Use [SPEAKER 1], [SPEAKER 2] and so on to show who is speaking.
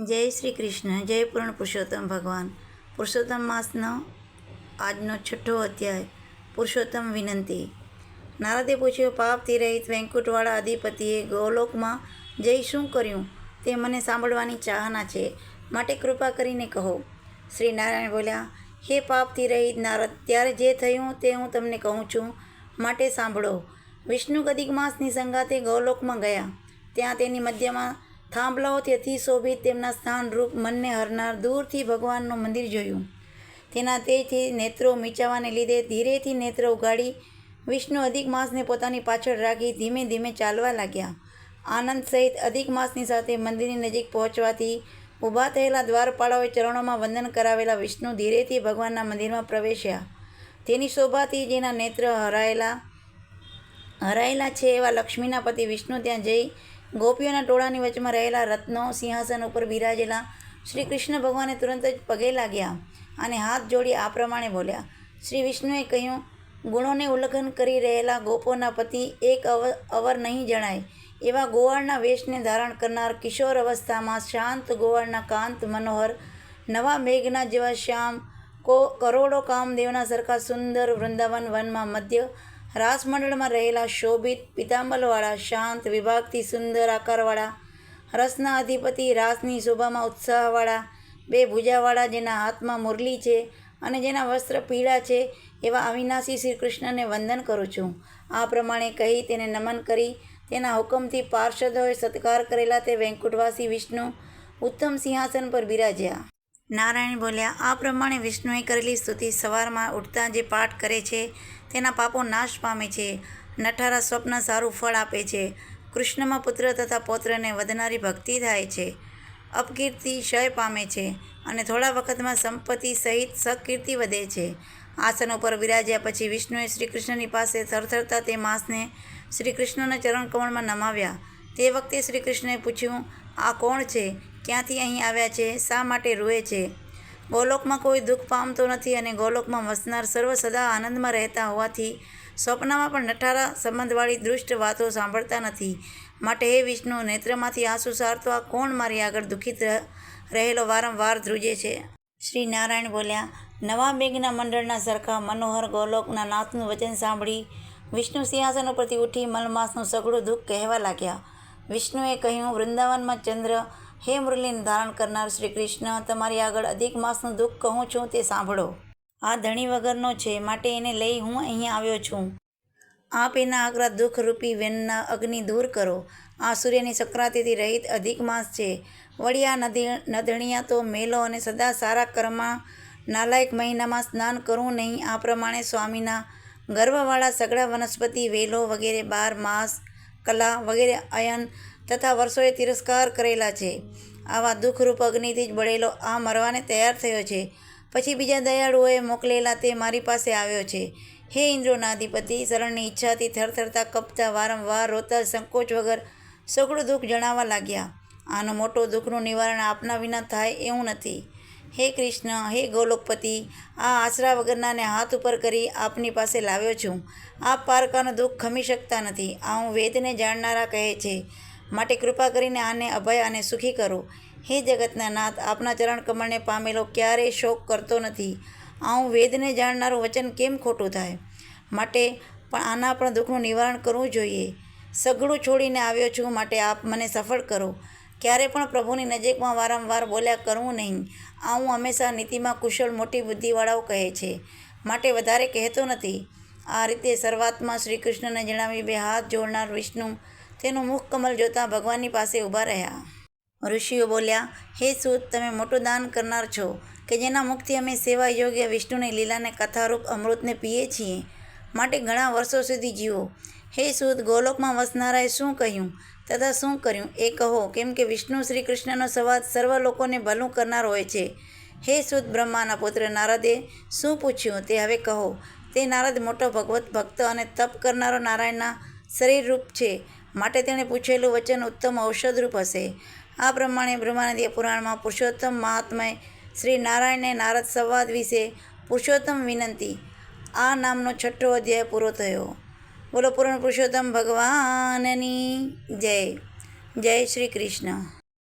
[SPEAKER 1] જય શ્રી કૃષ્ણ. જય પૂર્ણ પુરુષોત્તમ ભગવાન. પુરુષોત્તમ માસનો આજનો 6ઠ્ઠો અધ્યાય. પુરુષોત્તમ વિનંતી. નારદે પૂછ્યું, પાપથી રહિત વૈકુંઠવાળા અધિપતિએ ગોલોકમાં જઈ શું કર્યું તે મને સાંભળવાની ચાહના છે, માટે કૃપા કરીને કહો. શ્રી નારાયણ બોલ્યા, હે પાપથી રહિત નારદ, ત્યારે જે થયું તે હું તમને કહું છું, માટે સાંભળો. વિષ્ણુ અધિક માસની સંગાતે ગોલોકમાં ગયા. ત્યાં તેની મધ્યમાં થાંભલાઓથી અતિ શોભિત તેમના સ્થાનરૂપ મનને હરનાર દૂરથી ભગવાનનું મંદિર જોયું. તેના તેજથી નેત્રો મીચાવાને લીધે ધીરેથી નેત્ર ઉગાડી વિષ્ણુ અધિક માસને પોતાની પાછળ રાખી ધીમે ધીમે ચાલવા લાગ્યા. આનંદ સહિત અધિક માસની સાથે મંદિરની નજીક પહોંચવાથી ઊભા થયેલા દ્વારપાળોએ ચરણોમાં વંદન કરાવેલા વિષ્ણુ ધીરેથી ભગવાનના મંદિરમાં પ્રવેશ્યા. તેની શોભાથી જેના નેત્ર હરાયેલા છે એવા લક્ષ્મીના પતિ વિષ્ણુ ત્યાં જઈ ગોપીઓના ટોળાની વચમાં રહેલા રત્નો સિંહાસન ઉપર બિરાજેલા શ્રી કૃષ્ણ ભગવાને તુરંત જ પગે લાગ્યા અને હાથ જોડી આ પ્રમાણે બોલ્યા. શ્રી વિષ્ણુએ કહ્યું, ગુણોને ઉલ્લંઘન કરી રહેલા ગોપોના પતિ એક અવર નહીં જણાય એવા ગોવાળના વેશને ધારણ કરનાર, કિશોર અવસ્થામાં શાંત ગોવાળના કાંત મનોહર, નવા મેઘના જેવા શ્યામ, કરોડો કામદેવના સરખા સુંદર વૃંદાવન વનમાં મધ્ય રાસમંડળમાં રહેલા શોભિત પિતાંબરવાળા, શાંત વિભાગથી સુંદર આકારવાળા, રસના અધિપતિ, રાસની શોભામાં ઉત્સાહવાળા, બે ભુજાવાળા, જેના હાથમાં મુરલી છે અને જેના વસ્ત્ર પીળા છે એવા અવિનાશી શ્રી કૃષ્ણને વંદન કરું છું. આ પ્રમાણે કહી તેને નમન કરી તેના હુકમથી પાર્ષદોએ સત્કાર કરેલા તે વૈકુંઠવાસી વિષ્ણુ ઉત્તમ સિંહાસન પર બિરાજ્યા. નારાયણ બોલ્યા, આ પ્રમાણે વિષ્ણુએ કરેલી સ્તુતિ સવારમાં ઉઠતા જે પાઠ કરે છે તેના પાપો નાશ પામે છે. નઠારા સ્વપ્ન સારું ફળ આપે છે. કૃષ્ણમાં પુત્ર તથા પૌત્રને વધનારી ભક્તિ થાય છે. અપકીર્તિ ક્ષય પામે છે અને થોડા વખતમાં સંપત્તિ સહિત સકીર્તિ વધે છે. આસન ઉપર બિરાજ્યા પછી વિષ્ણુએ શ્રી કૃષ્ણની પાસે થરથરતા તે માસને શ્રી કૃષ્ણના ચરણ કમળમાં નમાવ્યા. તે વખતે શ્રી કૃષ્ણએ પૂછ્યું, આ કોણ છે? ક્યાંથી અહીં આવ્યા છે? શા માટે રૂએ છે? ગોલોકમાં કોઈ દુઃખ પામતો નથી અને ગોલોકમાં વસનાર સર્વ સદા આનંદમાં રહેતા હોવાથી સ્વપ્નમાં પણ નઠારા સંબંધવાળી દુષ્ટ વાતો સાંભળતા નથી. માટે હે વિષ્ણુ, નેત્રમાંથી આંસુ સારતો આ કોણ મારી આગળ દુઃખિત રહેલો વારંવાર ધ્રુજે છે? શ્રી નારાયણ બોલ્યા, નવા મેઘના મંડળના સરખા મનોહર ગોલોકના નાથનું વચન સાંભળી વિષ્ણુ સિંહાસન ઉપરથી ઉઠી મલમાસનું સઘળું દુઃખ કહેવા લાગ્યા. વિષ્ણુએ કહ્યું, વૃંદાવનમાં ચંદ્ર, હે મુરલીને ધારણ કરનાર શ્રી કૃષ્ણ, તમારી આગળ અધિક માસનું દુઃખ કહું છું તે સાંભળો. આ ધણી વગરનો છે, માટે એને લઈ હું અહીં આવ્યો છું. આપ એના આકરા દુઃખરૂપી વેનના અગ્નિ દૂર કરો. આ સૂર્યની સંક્રાંતિથી રહિત અધિક માસ છે. વળી આ નધણીયા તો મેલો અને સદા સારા કર્મમાં નાલાયક મહિનામાં સ્નાન કરવું નહીં. આ પ્રમાણે સ્વામીના ગર્ભવાળા સઘળા વનસ્પતિ, વેલો વગેરે 12 માસ, કલા વગેરે અયન તથા વર્ષોએ તિરસ્કાર કરેલા છે. આવા દુઃખરૂપ અગ્નિથી જ બળેલો આ મરવાને તૈયાર થયો છે. પછી બીજા દયાળુઓએ મોકલેલા તે મારી પાસે આવ્યો છે. હે ઇન્દ્રોના અધિપતિ, શરણની ઈચ્છાથી થરથરતા, કપતા, વારંવાર રોતા, સંકોચ વગર સઘળું દુઃખ જણાવવા લાગ્યા. આનું મોટો દુઃખનું નિવારણ આપના વિના થાય એવું નથી. હે કૃષ્ણ, હે ગોલોકપતિ, આ આશરા વગરનાને હાથ ઉપર કરી આપની પાસે લાવ્યો છું. આપ પારકાનું દુઃખ ખમી શકતા નથી. આ હું વેદને જાણનારા કહે છે, માટે કૃપા કરીને આને અભય અને સુખી કરો. હે જગતના નાથ, આપના ચરણ કમળને પામેલો ક્યારેય શોક કરતો નથી. આ હું વેદને જાણનારું વચન કેમ ખોટું થાય? માટે પણ આના પણ દુઃખનું નિવારણ કરવું જોઈએ. સઘળું છોડીને આવ્યો છું, માટે આપ મને સફળ કરો. ક્યારે પણ પ્રભુની નજીકમાં વારંવાર બોલ્યા કરવું નહીં. આ હું હંમેશા નીતિમાં કુશળ મોટી બુદ્ધિવાળાઓ કહે છે, માટે વધારે કહેતો નથી. આ રીતે સર્વાત્મા શ્રી કૃષ્ણને જણાવી બે હાથ જોડનાર વિષ્ણુ તેનું મુખ કમલ જોતાં ભગવાનની પાસે ઊભા રહ્યા. ઋષિઓ બોલ્યા, હે સૂત, તમે મોટું દાન કરનાર છો કે જેના મુખથી અમે સેવા યોગ્ય વિષ્ણુની લીલાને કથારૂપ અમૃતને પીએ છીએ, માટે ઘણા વર્ષો સુધી જીવો. હે સૂત, ગોલોકમાં વસનારાએ શું કહ્યું તથા શું કર્યું એ કહો, કેમ કે વિષ્ણુ શ્રી કૃષ્ણનો સંવાદ સર્વ લોકોને ભલું કરનાર હોય છે. હે સૂત, બ્રહ્માના પુત્ર નારદે શું પૂછ્યું તે હવે કહો. તે નારદ મોટો ભગવત ભક્ત અને તપ કરનારો નારાયણના શરીરરૂપ છે, માટે તેણે પૂછેલું વચન ઉત્તમ ઔષધરૂપ હશે. આ પ્રમાણે બ્રહ્માનંદીય પુરાણમાં પુરુષોત્તમ મહાત્મય શ્રી નારાયણને નારદ સંવાદ વિશે પુરુષોત્તમ વિનંતી આ નામનો 6ઠ્ઠો અધ્યાય પૂરો થયો. બોલો પૂર્ણ પુરુષોત્તમ ભગવાનની જય. જય શ્રી કૃષ્ણ.